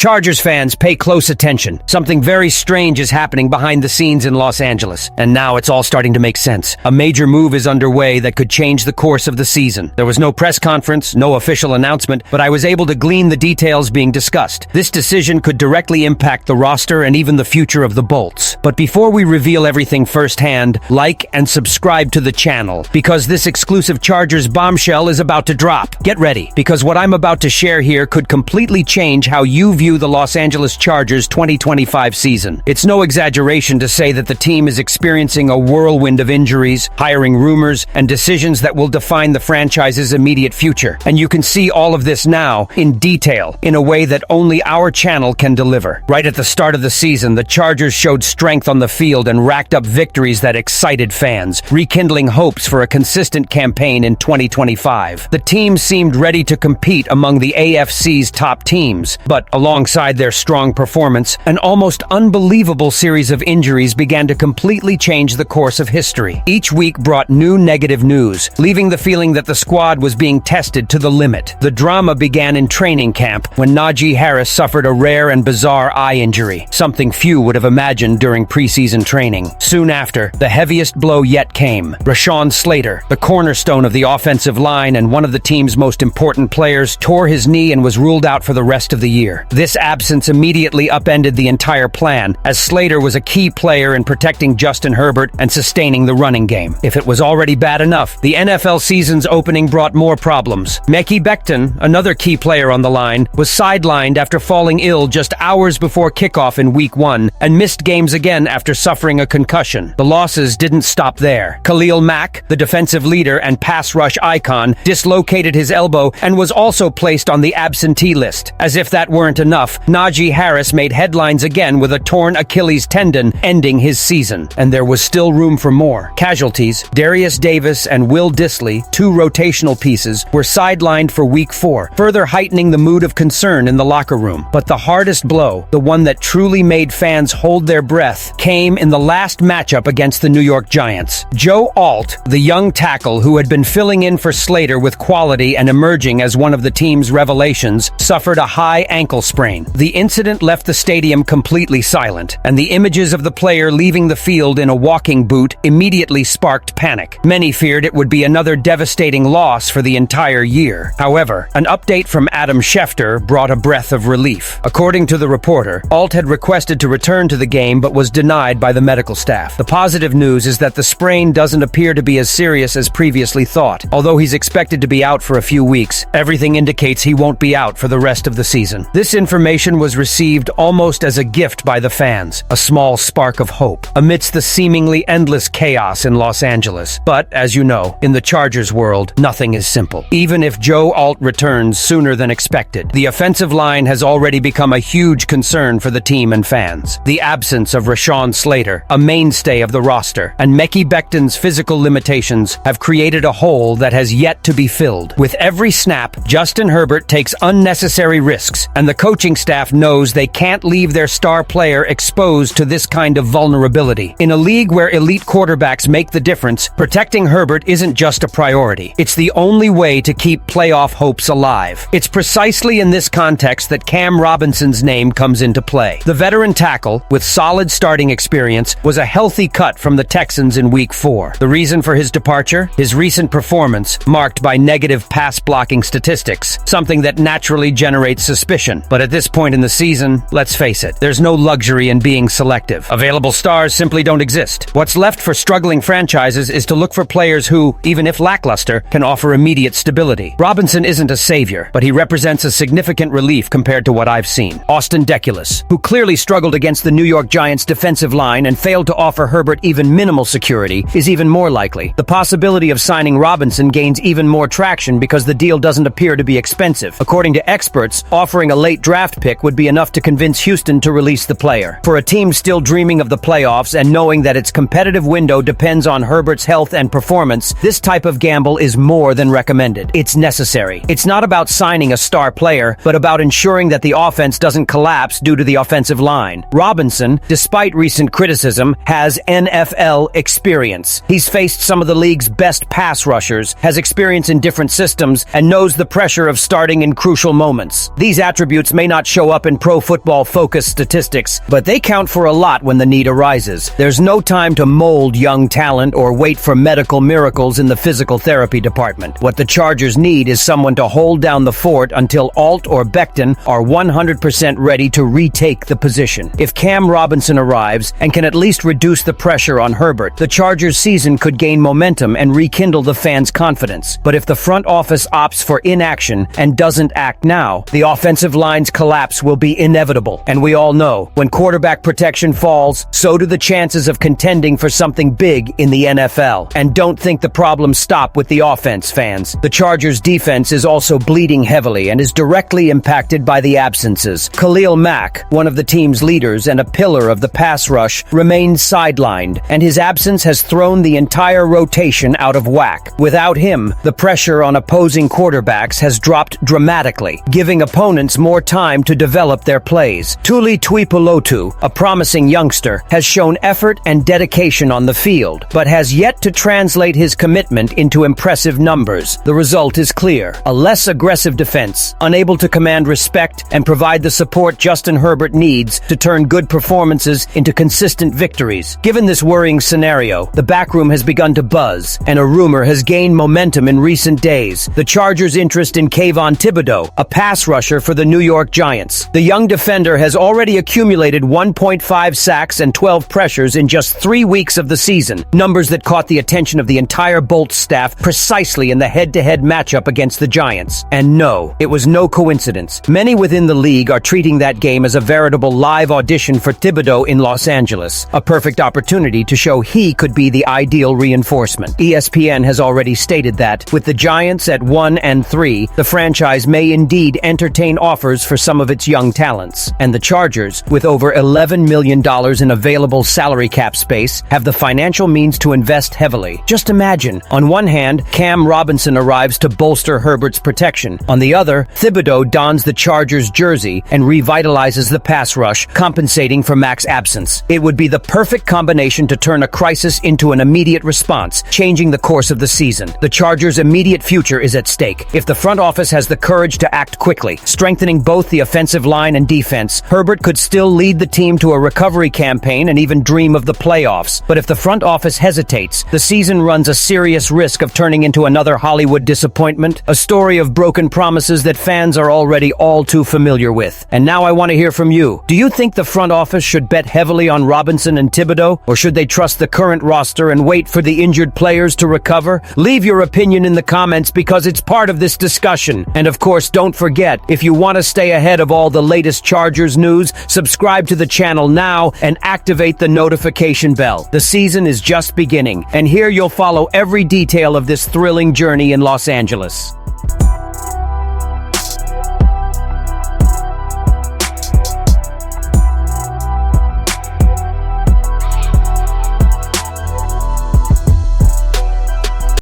Chargers fans, pay close attention. Something very strange is happening behind the scenes in Los Angeles, and now it's all starting to make sense. A major move is underway that could change the course of the season. There was no press conference, no official announcement, but I was able to glean the details being discussed. This decision could directly impact the roster and even the future of the Bolts. But before we reveal everything firsthand, like and subscribe to the channel, because this exclusive Chargers bombshell is about to drop. Get ready, because what I'm about to share here could completely change how you view the Los Angeles Chargers 2025 season. It's no exaggeration to say that the team is experiencing a whirlwind of injuries, hiring rumors, and decisions that will define the franchise's immediate future. And you can see all of this now, in detail, in a way that only our channel can deliver. Right at the start of the season, the Chargers showed strength on the field and racked up victories that excited fans, rekindling hopes for a consistent campaign in 2025. The team seemed ready to compete among the AFC's top teams, but alongside their strong performance, an almost unbelievable series of injuries began to completely change the course of history. Each week brought new negative news, leaving the feeling that the squad was being tested to the limit. The drama began in training camp when Najee Harris suffered a rare and bizarre eye injury, something few would have imagined during preseason training. Soon after, the heaviest blow yet came. Rashawn Slater, the cornerstone of the offensive line and one of the team's most important players, tore his knee and was ruled out for the rest of the year. This absence immediately upended the entire plan, as Slater was a key player in protecting Justin Herbert and sustaining the running game. If it was already bad enough, the NFL season's opening brought more problems. Mekhi Becton, another key player on the line, was sidelined after falling ill just hours before kickoff in Week 1 and missed games again after suffering a concussion. The losses didn't stop there. Khalil Mack, the defensive leader and pass rush icon, dislocated his elbow and was also placed on the absentee list. As if that weren't enough, Najee Harris made headlines again with a torn Achilles tendon, ending his season. And there was still room for more. Casualties, Darius Davis and Will Dissly, two rotational pieces, were sidelined for Week 4, further heightening the mood of concern in the locker room. But the hardest blow, the one that truly made fans hold their breath, came in the last matchup against the New York Giants. Joe Alt, the young tackle who had been filling in for Slater with quality and emerging as one of the team's revelations, suffered a high ankle sprain. The incident left the stadium completely silent, and the images of the player leaving the field in a walking boot immediately sparked panic. Many feared it would be another devastating loss for the entire year. However, an update from Adam Schefter brought a breath of relief. According to the reporter, Alt had requested to return to the game but was denied by the medical staff. The positive news is that the sprain doesn't appear to be as serious as previously thought. Although he's expected to be out for a few weeks, everything indicates he won't be out for the rest of the season. This information was received almost as a gift by the fans, a small spark of hope, amidst the seemingly endless chaos in Los Angeles. But, as you know, in the Chargers world, nothing is simple. Even if Joe Alt returns sooner than expected, the offensive line has already become a huge concern for the team and fans. The absence of Rashawn Slater, a mainstay of the roster, and Mekhi Becton's physical limitations have created a hole that has yet to be filled. With every snap, Justin Herbert takes unnecessary risks, and the coaching staff knows they can't leave their star player exposed to this kind of vulnerability. In a league where elite quarterbacks make the difference, protecting Herbert isn't just a priority. It's the only way to keep playoff hopes alive. It's precisely in this context that Cam Robinson's name comes into play. The veteran tackle, with solid starting experience, was a healthy cut from the Texans in Week 4. The reason for his departure? His recent performance, marked by negative pass-blocking statistics, something that naturally generates suspicion. But at this point in the season, let's face it, there's no luxury in being selective. Available stars simply don't exist. What's left for struggling franchises is to look for players who, even if lackluster, can offer immediate stability. Robinson isn't a savior, but he represents a significant relief compared to what I've seen. Austin Deculus, who clearly struggled against the New York Giants defensive line and failed to offer Herbert even minimal security, is even more likely. The possibility of signing Robinson gains even more traction because the deal doesn't appear to be expensive. According to experts, offering a late draft pick would be enough to convince Houston to release the player. For a team still dreaming of the playoffs and knowing that its competitive window depends on Herbert's health and performance, this type of gamble is more than recommended. It's necessary. It's not about signing a star player, but about ensuring that the offense doesn't collapse due to the offensive line. Robinson, despite recent criticism, has NFL experience. He's faced some of the league's best pass rushers, has experience in different systems, and knows the pressure of starting in crucial moments. These attributes may not show up in Pro Football Focus statistics, but they count for a lot when the need arises. There's no time to mold young talent or wait for medical miracles in the physical therapy department. What the Chargers need is someone to hold down the fort until Alt or Becton are 100% ready to retake the position. If Cam Robinson arrives and can at least reduce the pressure on Herbert, the Chargers' season could gain momentum and rekindle the fans' confidence. But if the front office opts for inaction and doesn't act now, the offensive line's collapse will be inevitable. And we all know, when quarterback protection falls, so do the chances of contending for something big in the NFL. And don't think the problems stop with the offense, fans. The Chargers' defense is also bleeding heavily and is directly impacted by the absences. Khalil Mack, one of the team's leaders and a pillar of the pass rush, remains sidelined, and his absence has thrown the entire rotation out of whack. Without him, the pressure on opposing quarterbacks has dropped dramatically, giving opponents more time to develop their plays. Tuli Tuipulotu, a promising youngster, has shown effort and dedication on the field, but has yet to translate his commitment into impressive numbers. The result is clear: a less aggressive defense, unable to command respect and provide the support Justin Herbert needs to turn good performances into consistent victories. Given this worrying scenario, the backroom has begun to buzz, and a rumor has gained momentum in recent days: the Chargers' interest in Kayvon Thibodeaux, a pass rusher for the New York Giants. The young defender has already accumulated 1.5 sacks and 12 pressures in just 3 weeks of the season, numbers that caught the attention of the entire Bolts staff precisely in the head-to-head matchup against the Giants. And no, it was no coincidence. Many within the league are treating that game as a veritable live audition for Thibodeaux in Los Angeles, a perfect opportunity to show he could be the ideal reinforcement. ESPN has already stated that, with the Giants at 1-3, the franchise may indeed entertain offers for some of its young talents. And the Chargers, with over $11 million in available salary cap space, have the financial means to invest heavily. Just imagine, on one hand, Cam Robinson arrives to bolster Herbert's protection. On the other, Thibodeaux dons the Chargers jersey and revitalizes the pass rush, compensating for Mack's absence. It would be the perfect combination to turn a crisis into an immediate response, changing the course of the season. The Chargers' immediate future is at stake. If the front office has the courage to act quickly, strengthening both the offensive line and defense, Herbert could still lead the team to a recovery campaign and even dream of the playoffs. But if the front office hesitates, the season runs a serious risk of turning into another Hollywood disappointment, a story of broken promises that fans are already all too familiar with. And now I want to hear from you. Do you think the front office should bet heavily on Robinson and Thibodeaux, or should they trust the current roster and wait for the injured players to recover? Leave your opinion in the comments because it's part of this discussion. And of course, don't forget, if you want to stay ahead of all the latest Chargers news, subscribe to the channel now and activate the notification bell. The season is just beginning, and here you'll follow every detail of this thrilling journey in Los Angeles.